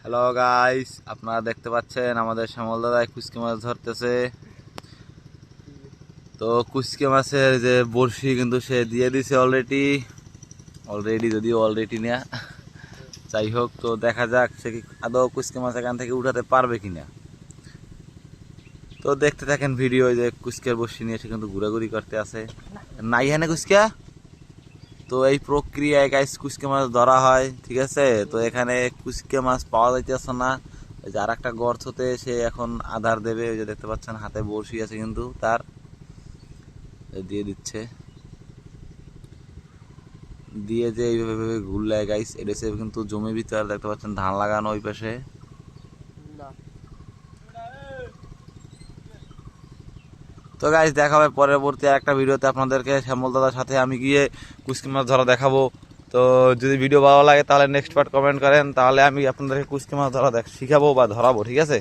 Hello guys, আপনারা দেখতে পাচ্ছেন আমাদের শ্যামল দাদা কুচকে মাছ ধরতেছে। তো কুচকে মাছের যে বড়শি কিন্তু সে দিয়ে দিছে অলরেডি যদিও অলরেডি না, যাই হোক। তো দেখা যাক সে কি আদৌ কুচকে মাছ এখান থেকে উঠাতে পারবে কিনা। তো দেখতে থাকেন ভিডিও, যে কুচকের বড়শি নিয়ে সে কিন্তু ঘোরাঘুরি করতে আছে। নাই হ্যাঁ কুচকা। তো এই প্রক্রিয়ায় গাইস কুচকে মাছ ধরা হয়, ঠিক আছে। তো এখানে কুচকে মাছ পাওয়া যাইতেছে না। ওই যে আর একটা গর্ততে সে এখন আধার দেবে, ওই যে দেখতে পাচ্ছেন হাতে বড়শি আছে কিন্তু তার দিয়ে দিচ্ছে, দিয়ে যে এইভাবে ঘুরলে গাইস এটা সে কিন্তু জমির ভিতরে দেখতে পাচ্ছেন ধান লাগানো ওই পাশে। তো গাইস দেখা হবে পরবর্তী একটা ভিডিওতে আপনাদেরকে। শ্যামল দাদার সাথে আমি গিয়ে কুচকি মাছ ধরা দেখাবো। তো যদি ভিডিও ভালো লাগে তাহলে নেক্সট পার্ট কমেন্ট করেন, তাহলে আমি আপনাদেরকে কুচকি মাছ ধরা শিখাবো বা ধরাবো, ঠিক আছে।